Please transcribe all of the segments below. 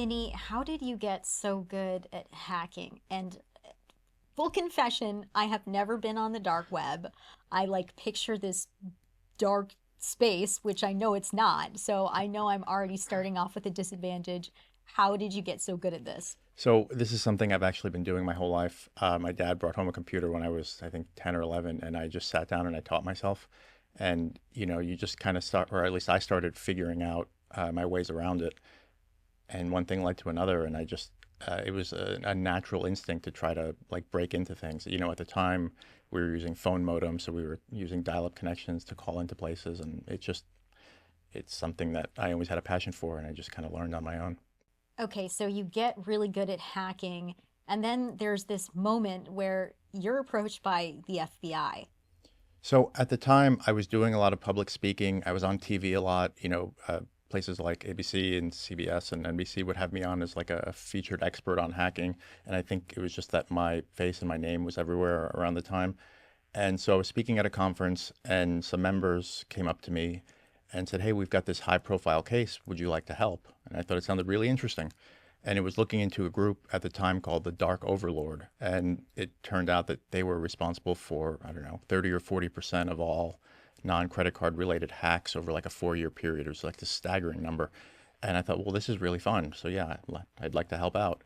Vinny, how did you get so good at hacking? And full confession, I have never been on the dark web. I like picture this dark space, which I know it's not. So I know I'm already starting off with a disadvantage. How did you get so good at this? So this is something I've actually been doing my whole life. My dad brought home a computer when I was, I think, 10 or 11, and I just sat down and I taught myself. And, you just kind of start, or at least I started figuring out my ways around it. And one thing led to another, and it was a natural instinct to try to like break into things. At the time we were using phone modems, so we were using dial-up connections to call into places, and it's something that I always had a passion for, and I just kind of learned on my own. Okay, so you get really good at hacking, and then there's this moment where you're approached by the FBI. So at the time, I was doing a lot of public speaking. I was on TV a lot. Places like ABC and CBS and NBC would have me on as like a featured expert on hacking. And I think it was just that my face and my name was everywhere around the time. And so I was speaking at a conference, and some members came up to me and said, "Hey, we've got this high profile case. Would you like to help?" And I thought it sounded really interesting. And it was looking into a group at the time called the Dark Overlord. And it turned out that they were responsible for, I don't know, 30 or 40% of all non-credit card related hacks over like a 4-year period. It was like this staggering number. And I thought, well, this is really fun. So yeah, I'd like to help out.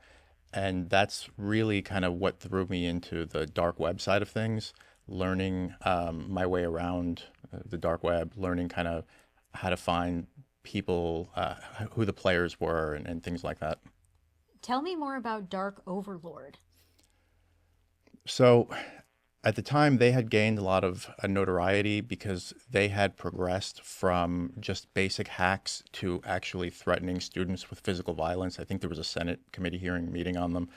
And that's really kind of what threw me into the dark web side of things, learning my way around the dark web, learning kind of how to find people, who the players were, and things like that. Tell me more about Dark Overlord. So at the time, they had gained a lot of notoriety because they had progressed from just basic hacks to actually threatening students with physical violence. I think there was a Senate committee hearing meeting on them.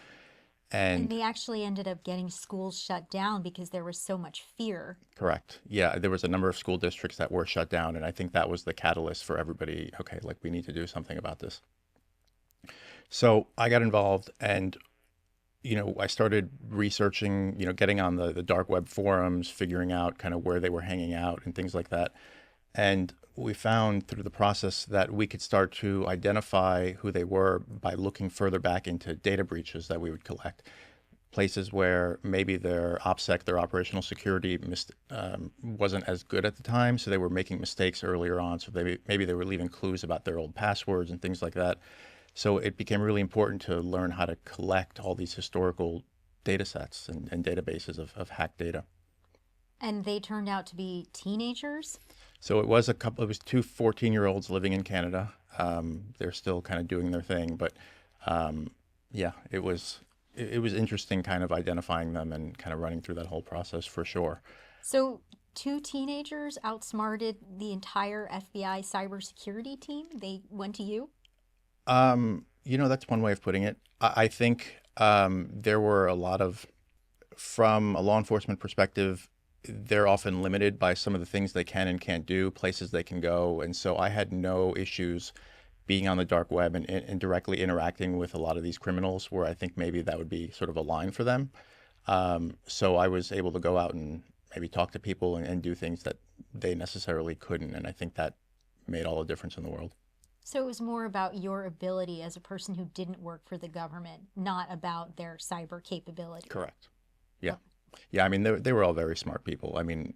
And And they actually ended up getting schools shut down because there was so much fear. correct. Yeah, there was a number of school districts that were shut down. And I think that was the catalyst for everybody. Okay, like we need to do something about this. So I got involved, and I started researching, getting on the dark web forums, figuring out kind of where they were hanging out and things like that. And we found through the process that we could start to identify who they were by looking further back into data breaches that we would collect. Places where maybe their OPSEC, their operational security, wasn't as good at the time, so they were making mistakes earlier on. So maybe they were leaving clues about their old passwords and things like that. So it became really important to learn how to collect all these historical data sets and databases of hacked data. And they turned out to be teenagers. So it was two 14-year-olds living in Canada. They're still kind of doing their thing, but yeah, it was interesting kind of identifying them and kind of running through that whole process for sure. So two teenagers outsmarted the entire FBI cybersecurity team. They went to you. That's one way of putting it. I think there were a lot of, from a law enforcement perspective, they're often limited by some of the things they can and can't do, places they can go. And so I had no issues being on the dark web and directly interacting with a lot of these criminals where I think maybe that would be sort of a line for them. So I was able to go out and maybe talk to people and do things that they necessarily couldn't. And I think that made all the difference in the world. So it was more about your ability as a person who didn't work for the government, not about their cyber capability. Correct. Yeah. Yeah. I mean, they were all very smart people. I mean,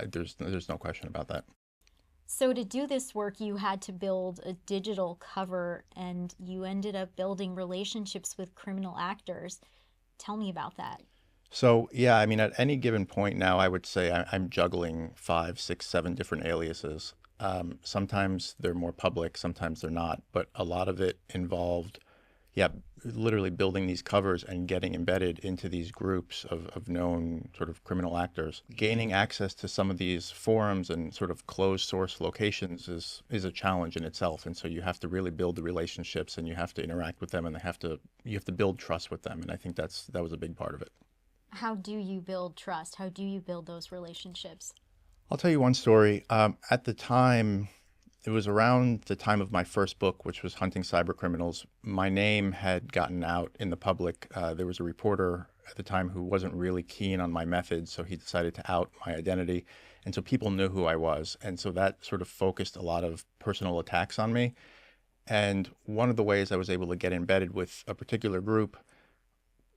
there's no question about that. So to do this work, you had to build a digital cover and you ended up building relationships with criminal actors. Tell me about that. So yeah, I mean, at any given point now, I would say I'm juggling 5, 6, 7 different aliases. Sometimes they're more public, sometimes they're not, but a lot of it involved, yeah, literally building these covers and getting embedded into these groups of known sort of criminal actors. Gaining access to some of these forums and sort of closed source locations is a challenge in itself. And so you have to really build the relationships and you have to interact with them and you have to build trust with them. And I think that was a big part of it. How do you build trust? How do you build those relationships? I'll tell you one story. At the time, it was around the time of my first book, which was Hunting Cyber Criminals. My name had gotten out in the public. There was a reporter at the time who wasn't really keen on my methods, so he decided to out my identity. And so people knew who I was. And so that sort of focused a lot of personal attacks on me. And one of the ways I was able to get embedded with a particular group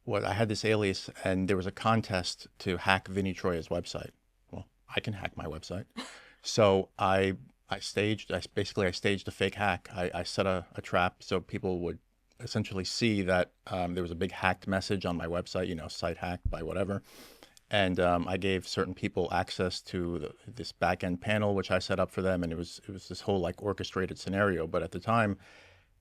was I had this alias, and there was a contest to hack Vinny Troia's website. Well, I can hack my website. So I staged a fake hack. I set a trap so people would essentially see that there was a big hacked message on my website, site hacked by whatever. And I gave certain people access to this back end panel, which I set up for them, and it was this whole like orchestrated scenario. But at the time,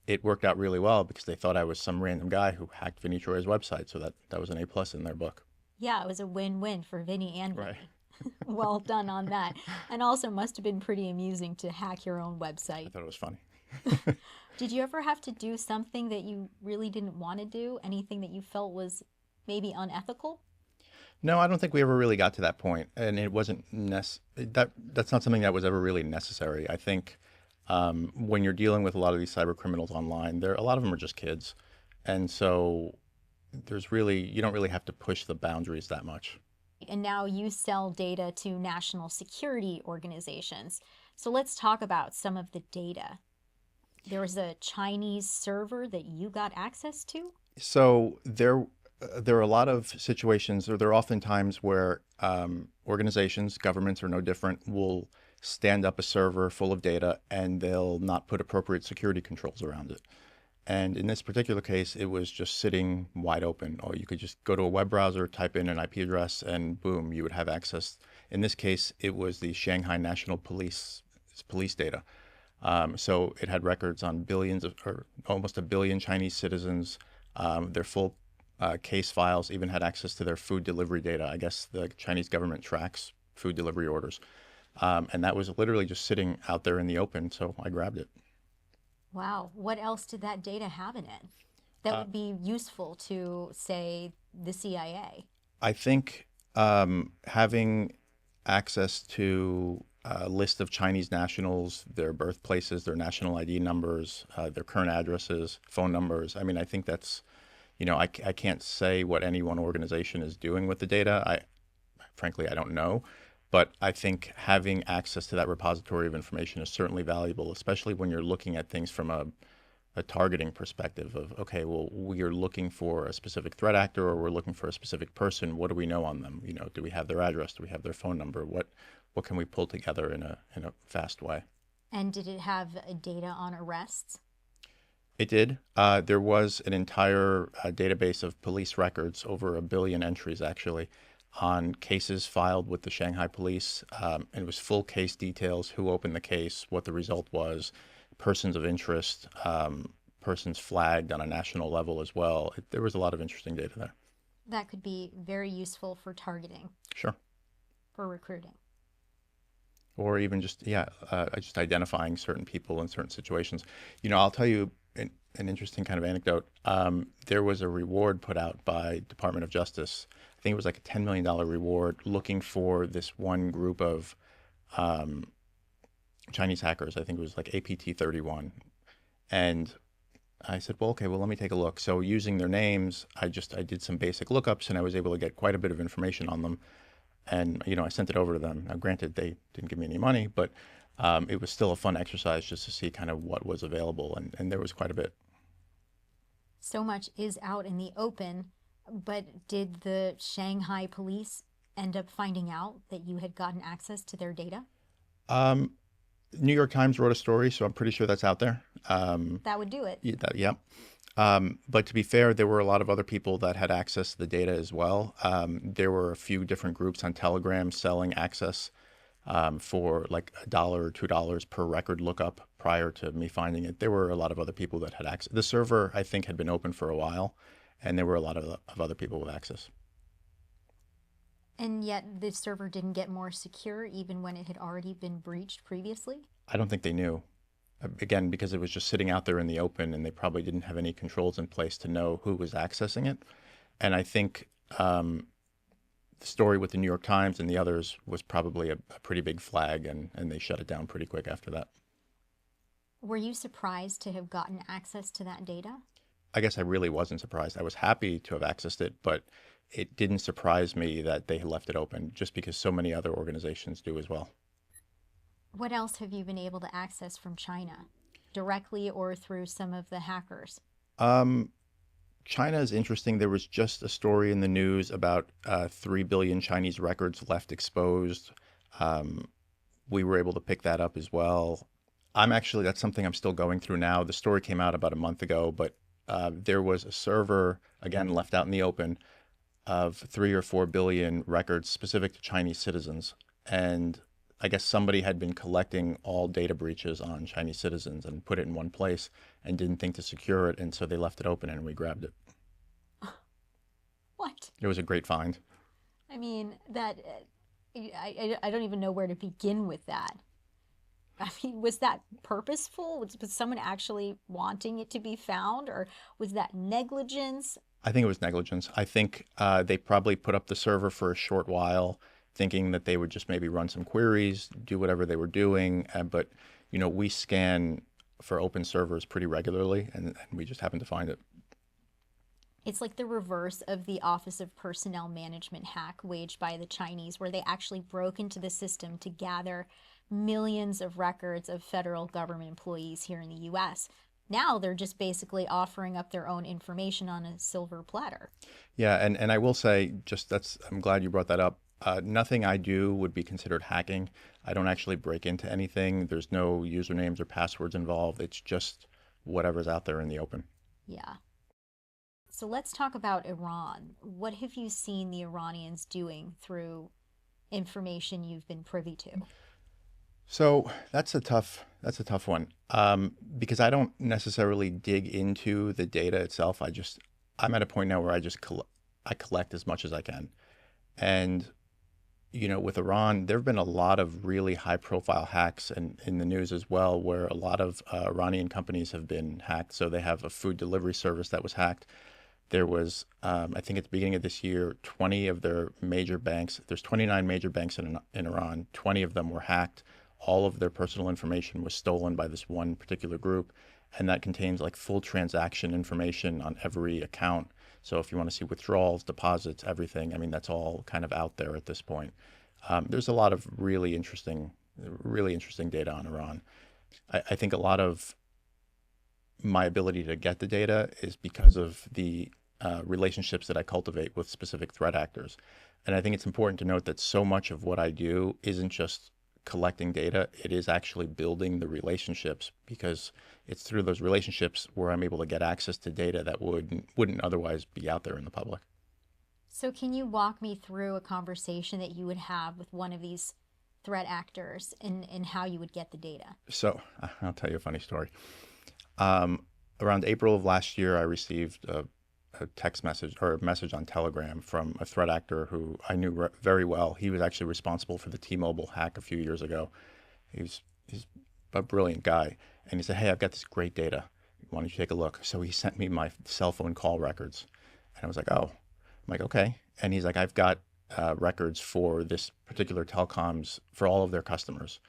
it worked out really well because they thought I was some random guy who hacked Vinny Troia's website. So that was an A plus in their book. Yeah, it was a win-win for Vinny and Right. Vinny. Well done on that. And also must have been pretty amusing to hack your own I website. thought it was funny. Did you ever have to do something that you really didn't want to do? Anything that you felt was maybe unethical? No, I don't think we ever really got to that point, and it wasn't that's not something that was ever really necessary. I think when you're dealing with a lot of these cyber criminals online, there a lot of them are just kids, and so you don't really have to push the boundaries that much. And now you sell data to national security organizations. So let's talk about some of the data. There was a Chinese server that you got access to? So there are a lot of situations, or there are often times where organizations, governments are no different, will stand up a server full of data and they'll not put appropriate security controls around it. And in this particular case, it was just sitting wide open. Or you could just go to a web browser, type in an IP address, and boom, you would have access. In this case, it was the Shanghai National police data. So it had records on billions of, or almost a billion Chinese citizens. Their full case files, even had access to their food delivery data. I guess the Chinese government tracks food delivery orders. And that was literally just sitting out there in the open. So I grabbed it. Wow. What else did that data have in it that would be useful to, say, the CIA? I think having access to a list of Chinese nationals, their birthplaces, their national ID numbers, their current addresses, phone numbers. I mean, I think that's, I can't say what any one organization is doing with the data. Frankly, I don't know. But I think having access to that repository of information is certainly valuable, especially when you're looking at things from a targeting perspective of, okay, well, we are looking for a specific threat actor or we're looking for a specific person. What do we know on them? Do we have their address? Do we have their phone number? What can we pull together in a fast way? And did it have data on arrests? It did. There was an entire database of police records, over a billion entries actually, on cases filed with the Shanghai police. And it was full case details, who opened the case, what the result was, persons of interest, persons flagged on a national level as well. There was a lot of interesting data there. That could be very useful for targeting, Sure. for recruiting. Or even just identifying certain people in certain situations. I'll tell you an interesting kind of anecdote. There was a reward put out by Department of Justice. I think it was like a $10 million reward, looking for this one group of Chinese hackers. I think it was like APT 31. And I said, well, okay, well, let me take a look. So using their names, I did some basic lookups, and I was able to get quite a bit of information on them. And, I sent it over to them. Now, granted, they didn't give me any money, but it was still a fun exercise just to see kind of what was available. And there was quite a bit. So much is out in the open, but did the Shanghai police end up finding out that you had gotten access to their data? New York Times wrote a story, so I'm pretty sure that's out there. That would do it. Yeah. But to be fair, there were a lot of other people that had access to the data as well. There were a few different groups on Telegram selling access for like $1 or $2 per record lookup prior to me finding it. There were a lot of other people that had access. The server, I think, had been open for a while, and there were a lot of other people with access. And yet the server didn't get more secure even when it had already been breached previously? I don't think they knew. Again, because it was just sitting out there in the open, and they probably didn't have any controls in place to know who was accessing it. And I think the story with the New York Times and the others was probably a pretty big flag, and they shut it down pretty quick after that. Were you surprised to have gotten access to that data? I guess I really wasn't surprised. I was happy to have accessed it, but it didn't surprise me that they had left it open, just because so many other organizations do as well. What else have you been able to access from China? directly or through some of the hackers? Um, China is interesting. There was just a story in the news about 3 billion Chinese records left exposed. Um, we were able to pick that up as well. That's something I'm still going through now. The story came out about a month ago, but there was a server, again, left out in the open of 3 or 4 billion records specific to Chinese citizens. And I guess somebody had been collecting all data breaches on Chinese citizens and put it in one place and didn't think to secure it. And so they left it open and we grabbed it. What? It was a great find. I mean, that I don't even know where to begin with that. I mean, was that purposeful? Was someone actually wanting it to be found, or was that negligence? I think it was negligence. I think they probably put up the server for a short while, thinking that they would just maybe run some queries, do whatever they were doing. But we scan for open servers pretty regularly, and we just happened to find it. It's like the reverse of the Office of Personnel Management hack waged by the Chinese, where they actually broke into the system to gather millions of records of federal government employees here in the US. Now they're just basically offering up their own information on a silver platter. Yeah, and I will say, I'm glad you brought that up. Nothing I do would be considered hacking. I don't actually break into anything. There's no usernames or passwords involved. It's just whatever's out there in the open. Yeah. So let's talk about Iran. What have you seen the Iranians doing through information you've been privy to? So that's a tough one, because I don't necessarily dig into the data itself. I'm at a point now where I collect as much as I can, and with Iran, there have been a lot of really high-profile hacks, and in the news as well, where a lot of Iranian companies have been hacked. So they have a food delivery service that was hacked. There was, I think at the beginning of this year, 20 of their major banks. There's 29 major banks in Iran. 20 of them were hacked. All of their personal information was stolen by this one particular group, and that contains like full transaction information on every account. So if you want to see withdrawals, deposits, everything, I mean, that's all kind of out there at this point. There's a lot of really interesting data on Iran. I think a lot of my ability to get the data is because of the relationships that I cultivate with specific threat actors. And I think it's important to note that so much of what I do isn't just collecting data, it is actually building the relationships, because it's through those relationships where I'm able to get access to data that wouldn't otherwise be out there in the public. So can you walk me through a conversation that you would have with one of these threat actors and how you would get the data? So I'll tell you a funny story. Around April of last year, I received a text message or a message on Telegram from a threat actor who I knew very well. He was actually responsible for the T-Mobile hack a few years ago. He's a brilliant guy. And he said, "Hey, I've got this great data. Why don't you take a look?" So he sent me my cell phone call records. And I was like, "Oh." I'm like, "Okay." And he's like, "I've got records for this particular telecoms for all of their customers."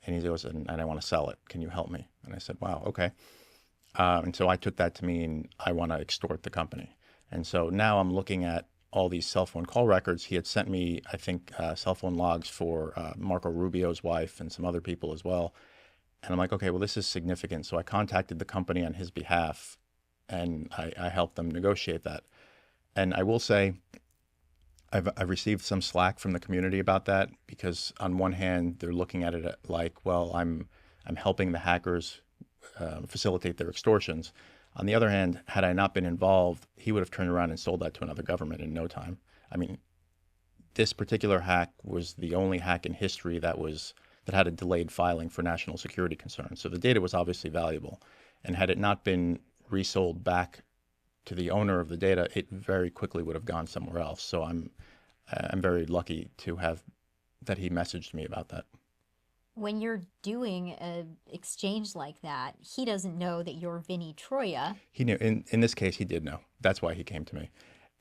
And he goes, and I want to sell it. Can you help me? And I said, "Wow, okay." And so I took that to mean I want to extort the company. And so now I'm looking at all these cell phone call records. He had sent me, I think, cell phone logs for Marco Rubio's wife and some other people as well. And I'm like, okay, well, this is significant. So I contacted the company on his behalf, and I helped them negotiate that. And I will say, I've received some slack from the community about that, because on one hand, they're looking at it like, well, I'm helping the hackers facilitate their extortions. On the other hand, had I not been involved, he would have turned around and sold that to another government in no time. I mean, this particular hack was the only hack in history that had a delayed filing for national security concerns. So the data was obviously valuable, and had it not been resold back to the owner of the data, it very quickly would have gone somewhere else. So I'm very lucky to have that he messaged me about that. When you're doing an exchange like that, he doesn't know that you're Vinny Troia. He knew. In this case, he did know. That's why he came to me.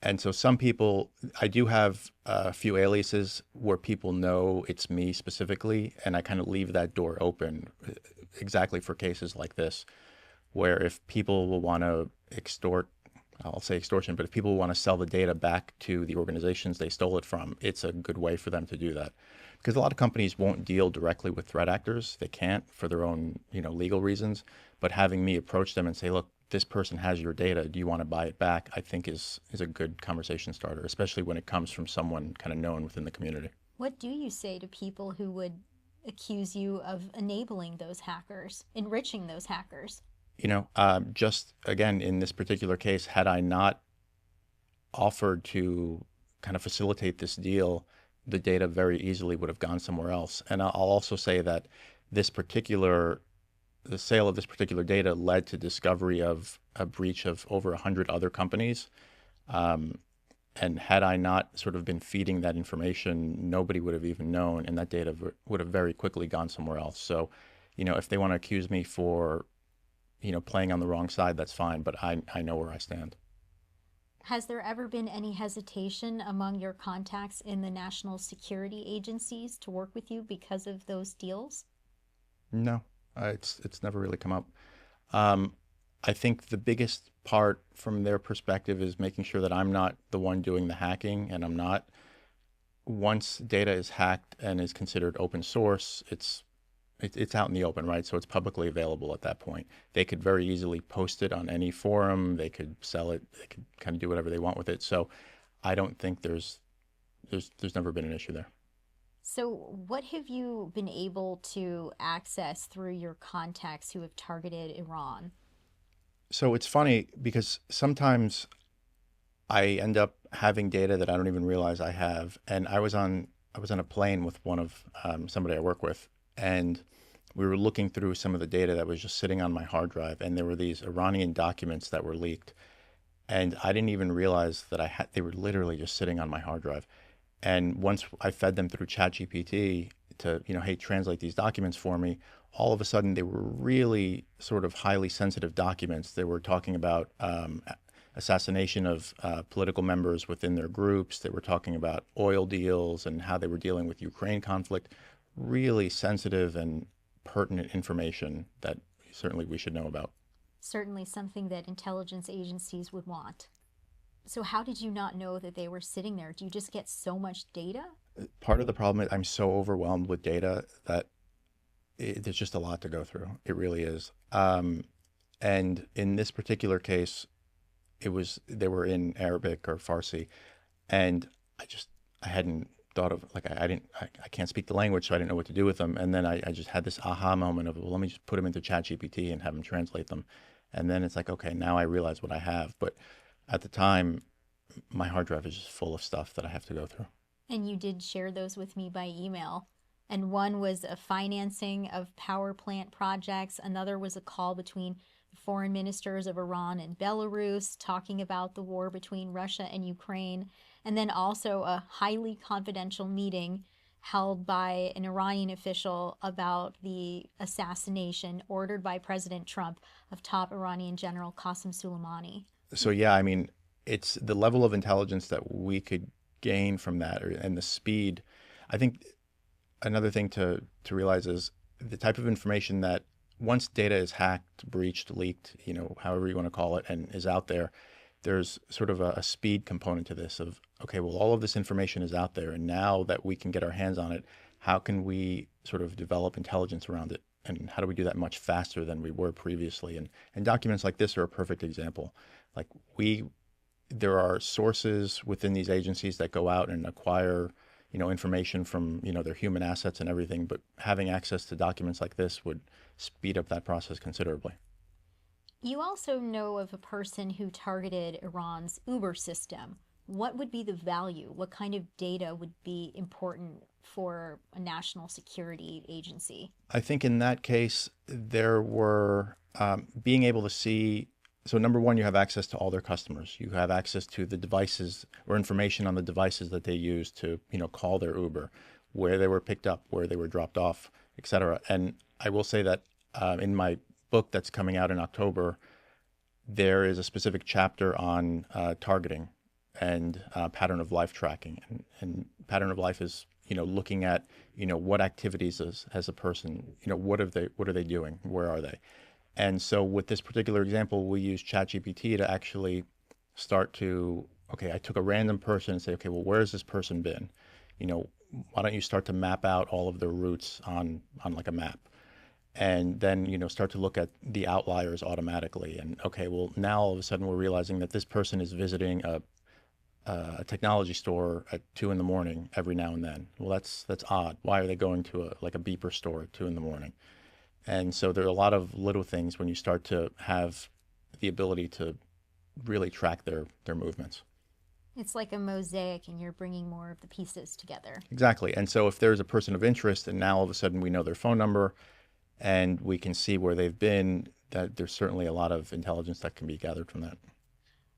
And so some people, I do have a few aliases where people know it's me specifically, and I kind of leave that door open exactly for cases like this, where if people will want to extort, I'll say extortion, but if people want to sell the data back to the organizations they stole it from, it's a good way for them to do that. Because a lot of companies won't deal directly with threat actors. They can't for their own, legal reasons. But having me approach them and say, look, this person has your data. Do you want to buy it back? I think is a good conversation starter, especially when it comes from someone kind of known within the community. What do you say to people who would accuse you of enabling those hackers, enriching those hackers? Just again, in this particular case, had I not offered to kind of facilitate this deal, the data very easily would have gone somewhere else. And I'll also say that this particular the sale of this particular data led to discovery of a breach of over 100 other companies. Um, and had I not sort of been feeding that information, nobody would have even known, and that data would have very quickly gone somewhere else. So, if they want to accuse me for, playing on the wrong side, that's fine, but I know where I stand. Has there ever been any hesitation among your contacts in the national security agencies to work with you because of those deals? No, it's never really come up. Um, I think the biggest part from their perspective is making sure that I'm not the one doing the hacking, and I'm not. Once data is hacked and is considered open source, it's out in the open, right? So it's publicly available at that point. They could very easily post it on any forum. They could sell it. They could kind of do whatever they want with it. So I don't think there's never been an issue there. So, what have you been able to access through your contacts who have targeted Iran? So it's funny because sometimes I end up having data that I don't even realize I have. And I was on a plane with one of somebody I work with, and we were looking through some of the data that was just sitting on my hard drive, and there were these Iranian documents that were leaked, and I didn't even realize that they were literally just sitting on my hard drive. And once I fed them through ChatGPT to, hey, translate these documents for me, all of a sudden they were really sort of highly sensitive documents. They were talking about assassination of political members within their groups. They were talking about oil deals and how they were dealing with Ukraine conflict. Really sensitive and pertinent information that certainly we should know about. Certainly something that intelligence agencies would want. So, how did you not know that they were sitting there? Do you just get so much data? Part of the problem is I'm so overwhelmed with data that there's just a lot to go through. It really is. And in this particular case, they were in Arabic or Farsi, and I hadn't thought of, like, I can't speak the language, so I didn't know what to do with them. And then I just had this aha moment of, well, let me just put them into ChatGPT and have them translate them. And then it's like, okay, now I realize what I have. But at the time, my hard drive is just full of stuff that I have to go through. And you did share those with me by email. And one was a financing of power plant projects, another was a call between the foreign ministers of Iran and Belarus talking about the war between Russia and Ukraine, and then also a highly confidential meeting held by an Iranian official about the assassination ordered by President Trump of top Iranian General Qasem Soleimani. So yeah, I mean, it's the level of intelligence that we could gain from that, and the speed. I think another thing to realize is the type of information that once data is hacked, breached, leaked, however you want to call it, and is out there, there's sort of a speed component to this of, okay, well, all of this information is out there, and now that we can get our hands on it, how can we sort of develop intelligence around it? And how do we do that much faster than we were previously? And documents like this are a perfect example. Like there are sources within these agencies that go out and acquire, information from, their human assets and everything, but having access to documents like this would speed up that process considerably. You also know of a person who targeted Iran's Uber system. What would be the value? What kind of data would be important for a national security agency? I think in that case, there were being able to see. So number one, you have access to all their customers. You have access to the devices or information on the devices that they use to, call their Uber, where they were picked up, where they were dropped off, et cetera. And I will say that in my book that's coming out in October, there is a specific chapter on targeting and pattern of life tracking. And pattern of life is, looking at, what activities has a person, what are they doing? Where are they? And so with this particular example, we use ChatGPT to actually start to, okay, I took a random person and say, okay, well, where has this person been? Why don't you start to map out all of their routes on like a map? and then start to look at the outliers automatically. And okay, well, now all of a sudden we're realizing that this person is visiting a technology store at 2 in the morning every now and then. Well, that's odd. Why are they going to a beeper store at 2 in the morning? And so there are a lot of little things when you start to have the ability to really track their movements. It's like a mosaic, and you're bringing more of the pieces together. Exactly. And so if there's a person of interest and now all of a sudden we know their phone number and we can see where they've been, that there's certainly a lot of intelligence that can be gathered from that.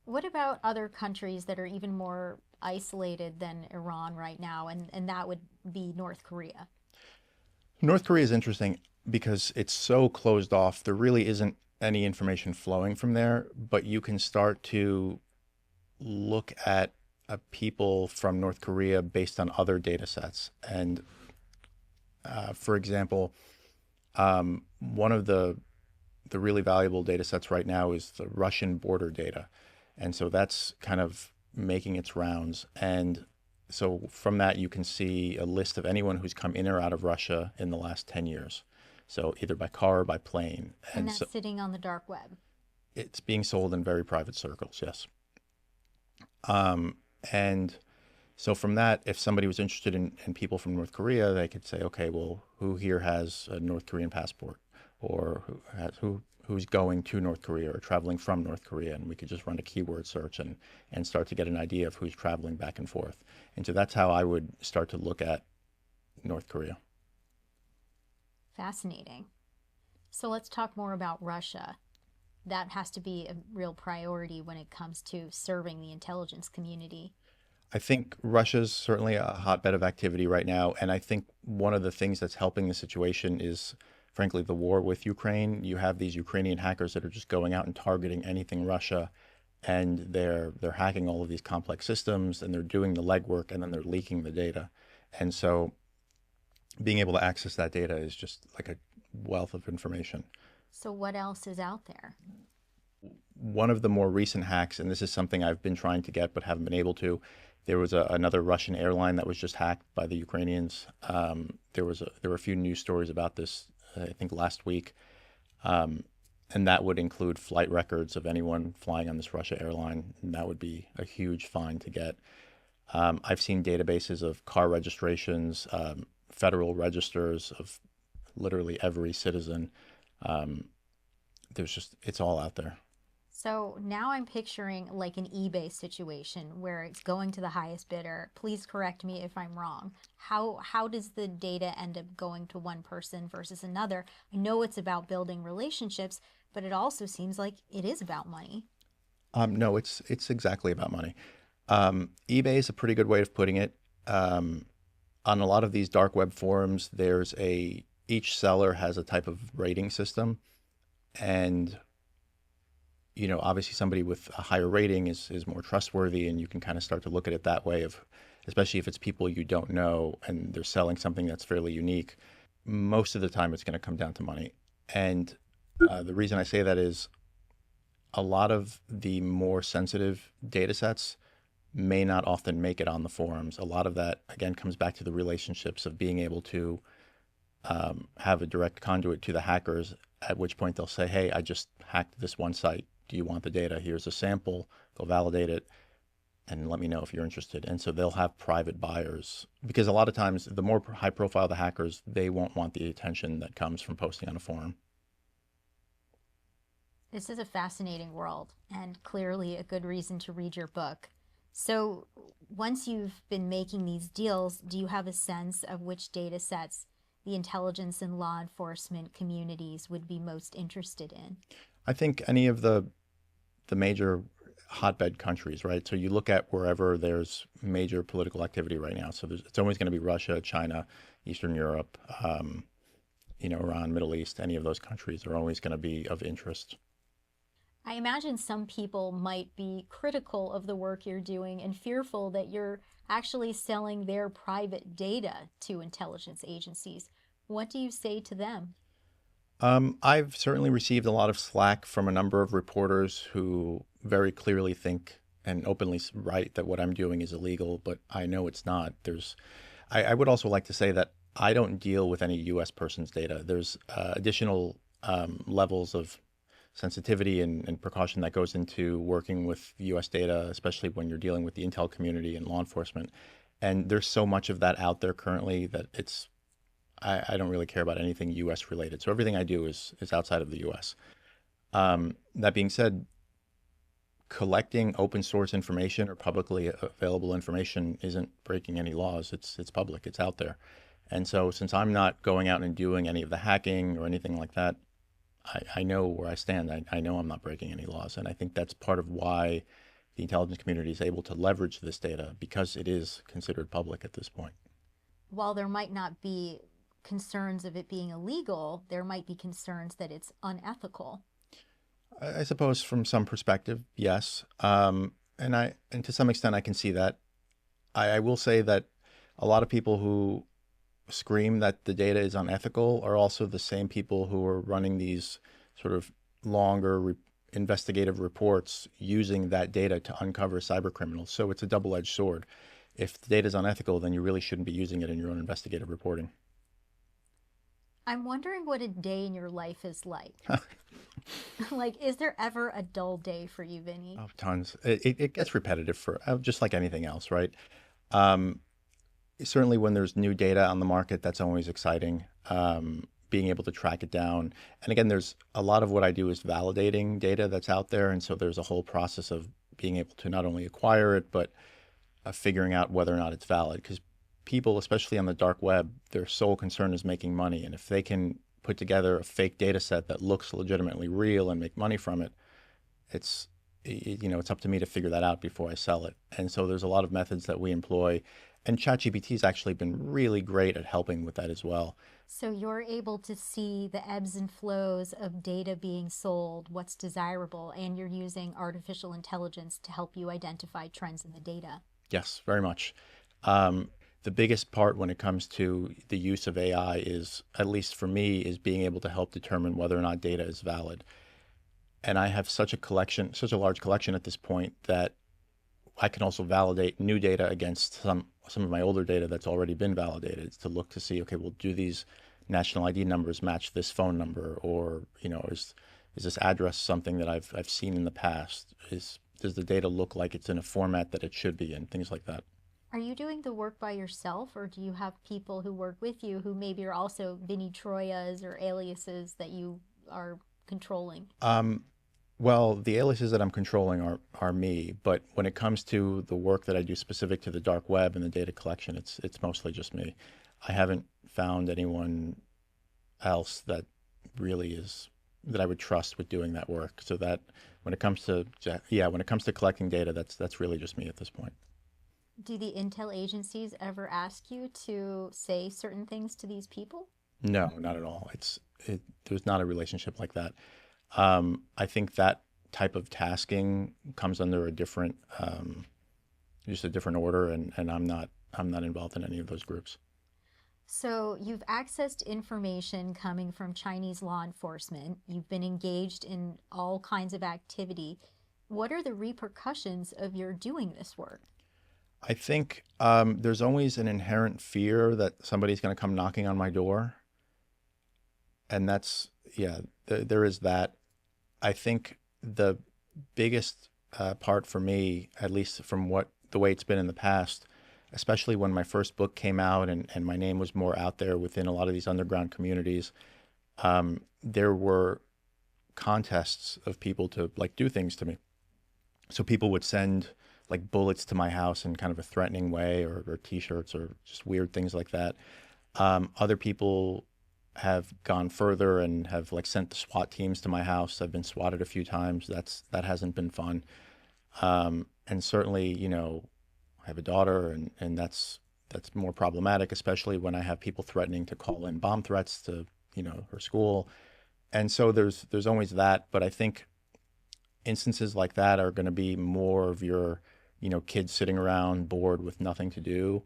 What about other countries that are even more isolated than Iran right now? And that would be North Korea. North Korea is interesting because it's so closed off. There really isn't any information flowing from there, but you can start to look at people from North Korea based on other data sets. And for example, one of the really valuable data sets right now is the Russian border data. And so that's kind of making its rounds. And so from that, you can see a list of anyone who's come in or out of Russia in the last 10 years. So either by car or by plane. And And that's so sitting on the dark web. it's being sold in very private circles, yes. Um, and so from that, if somebody was interested in people from North Korea, they could say, okay, well, who here has a North Korean passport, or who's going to North Korea or traveling from North Korea, and we could just run a keyword search and start to get an idea of who's traveling back and forth. And so that's how I would start to look at North Korea. Fascinating. So let's talk more about Russia. That has to be a real priority when it comes to serving the intelligence community. I think Russia's certainly a hotbed of activity right now. And I think one of the things that's helping the situation is, frankly, the war with Ukraine. You have these Ukrainian hackers that are just going out and targeting anything Russia, and they're hacking all of these complex systems, and they're doing the legwork, and then they're leaking the data. And so being able to access that data is just like a wealth of information. So what else is out there? One of the more recent hacks, and this is something I've been trying to get but haven't been able to, there was another Russian airline that was just hacked by the Ukrainians. There were a few news stories about this, I think, last week, and that would include flight records of anyone flying on this Russia airline, and that would be a huge find to get. I've seen databases of car registrations, federal registers of literally every citizen. It's all out there. So now I'm picturing like an eBay situation where it's going to the highest bidder. Please correct me if I'm wrong. How does the data end up going to one person versus another? I know it's about building relationships, but it also seems like it is about money. No, it's exactly about money. eBay is a pretty good way of putting it. On a lot of these dark web forums, each seller has a type of rating system, and obviously somebody with a higher rating is more trustworthy, and you can kind of start to look at it that way especially if it's people you don't know and they're selling something that's fairly unique. Most of the time, it's going to come down to money. And the reason I say that is a lot of the more sensitive data sets may not often make it on the forums. A lot of that, again, comes back to the relationships of being able to have a direct conduit to the hackers, at which point they'll say, hey, I just hacked this one site. Do you want the data? Here's a sample. Go validate it and let me know if you're interested. And so they'll have private buyers, because a lot of times the more high profile the hackers, they won't want the attention that comes from posting on a forum. This is a fascinating world and clearly a good reason to read your book. So once you've been making these deals, do you have a sense of which data sets the intelligence and law enforcement communities would be most interested in? I think any of the major hotbed countries, right? So you look at wherever there's major political activity right now. So it's always going to be Russia, China, Eastern Europe, Iran, Middle East. Any of those countries are always going to be of interest. I imagine some people might be critical of the work you're doing and fearful that you're actually selling their private data to intelligence agencies. What do you say to them? I've certainly received a lot of slack from a number of reporters who very clearly think and openly write that what I'm doing is illegal, but I know it's not. I would also like to say that I don't deal with any U.S. person's data. There's additional levels of sensitivity and precaution that goes into working with U.S. data, especially when you're dealing with the intel community and law enforcement. And there's so much of that out there currently that I don't really care about anything U.S. related. So everything I do is outside of the U.S. That being said, collecting open source information or publicly available information isn't breaking any laws. It's public. It's out there. And so since I'm not going out and doing any of the hacking or anything like that, I know where I stand. I know I'm not breaking any laws. And I think that's part of why the intelligence community is able to leverage this data because it is considered public at this point. While there might not be concerns of it being illegal, there might be concerns that it's unethical. I suppose from some perspective, yes. And to some extent I can see that. I will say that a lot of people who scream that the data is unethical are also the same people who are running these sort of longer investigative reports using that data to uncover cyber criminals. So it's a double-edged sword. If the data is unethical, then you really shouldn't be using it in your own investigative reporting. I'm wondering what a day in your life is like. Like, is there ever a dull day for you, Vinny? Oh, tons. It gets repetitive for just like anything else, right? Um, Certainly when there's new data on the market, that's always exciting. Being able to track it down. And again, there's a lot of what I do is validating data that's out there. And so there's a whole process of being able to not only acquire it, but figuring out whether or not it's valid. Because people, especially on the dark web, their sole concern is making money. And if they can put together a fake data set that looks legitimately real and make money from it, it's it's up to me to figure that out before I sell it. And so there's a lot of methods that we employ, and ChatGPT has actually been really great at helping with that as well. So you're able to see the ebbs and flows of data being sold, what's desirable, and you're using artificial intelligence to help you identify trends in the data. Yes, very much. The biggest part when it comes to the use of AI is, at least for me, is being able to help determine whether or not data is valid. And I have such a collection, such a large collection at this point that I can also validate new data against some of my older data that's already been validated to look to see, okay, well, do these national ID numbers match this phone number, or is this address something that I've seen in the past? Does the data look like it's in a format that it should be in? Things like that. Are you doing the work by yourself, or do you have people who work with you who maybe are also Vinny Troias or aliases that you are controlling? Well, the aliases that I'm controlling are me, but when it comes to the work that I do specific to the dark web and the data collection, it's mostly just me. I haven't found anyone else that really is that I would trust with doing that work. So that when it comes to when it comes to collecting data, that's really just me at this point. Do the intel agencies ever ask you to say certain things to these people? No, not at all. There's not a relationship like that. I think that type of tasking comes under a different, just a different order, and I'm not involved in any of those groups. So you've accessed information coming from Chinese law enforcement. You've been engaged in all kinds of activity. What are the repercussions of your doing this work? I think there's always an inherent fear that somebody's going to come knocking on my door, and that's there is that. I think the biggest part for me, at least from the way it's been in the past, especially when my first book came out and my name was more out there within a lot of these underground communities, there were contests of people to like do things to me. So people would send like bullets to my house in kind of a threatening way, or T-shirts, or just weird things like that. Other people have gone further and have like sent the SWAT teams to my house. I've been swatted a few times. That hasn't been fun. And certainly, I have a daughter, and that's more problematic, especially when I have people threatening to call in bomb threats to, her school. And so there's always that. But I think instances like that are going to be more of your, kids sitting around bored with nothing to do.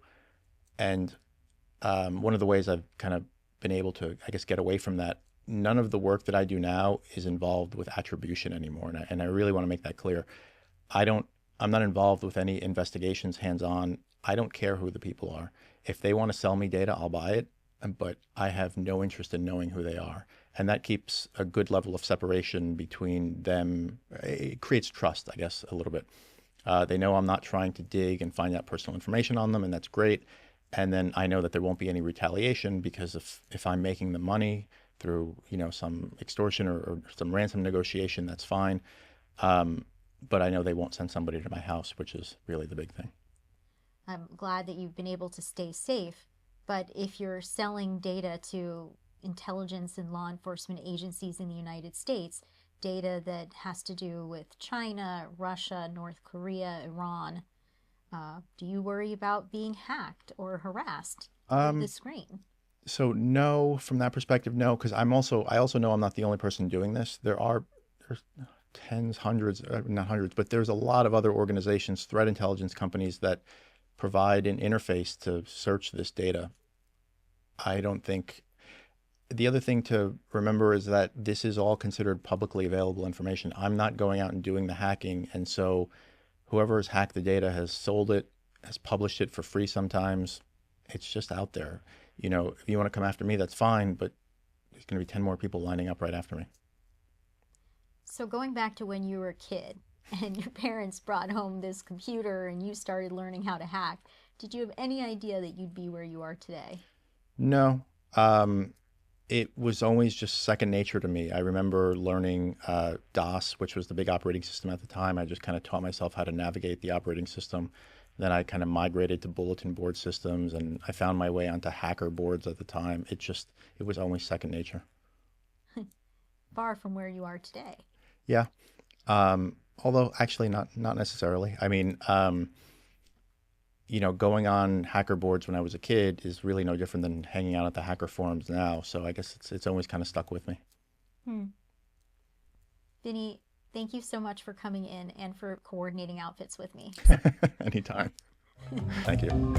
And one of the ways I've kind of been able to, I guess, get away from that, none of the work that I do now is involved with attribution anymore. And I really want to make that clear. I'm not involved with any investigations hands-on. I don't care who the people are. If they want to sell me data, I'll buy it. but I have no interest in knowing who they are. And that keeps a good level of separation between them. It creates trust, I guess, a little bit. They know I'm not trying to dig and find out personal information on them, and that's great. And then I know that there won't be any retaliation because if I'm making the money through some extortion or some ransom negotiation, that's fine. But I know they won't send somebody to my house, which is really the big thing. I'm glad that you've been able to stay safe, but if you're selling data to intelligence and law enforcement agencies in the United States, data that has to do with China, Russia, North Korea, Iran, do you worry about being hacked or harassed through the Um, screen? so no, from that perspective, no, because I also know I'm not the only person doing this. There's tens, hundreds, not hundreds, but there's a lot of other organizations, threat intelligence companies that provide an interface to search this data. I don't think the other thing to remember is that this is all considered publicly available information. I'm not going out and doing the hacking. And so whoever has hacked the data has sold it, has published it for free sometimes. It's just out there. If you want to come after me, that's fine, but there's going to be 10 more people lining up right after me. So going back to when you were a kid and your parents brought home this computer and you started learning how to hack, did you have any idea that you'd be where you are today? No, it was always just second nature to me. I remember learning DOS, which was the big operating system at the time. I just kind of taught myself how to navigate the operating system. Then I kind of migrated to bulletin board systems, and I found my way onto hacker boards at the time. It was always second nature. Far from where you are today. Yeah. Although actually not necessarily. I mean, going on hacker boards when I was a kid is really no different than hanging out at the hacker forums now. So I guess it's always kind of stuck with me. Hmm. Vinny, thank you so much for coming in and for coordinating outfits with me. Anytime. Thank you.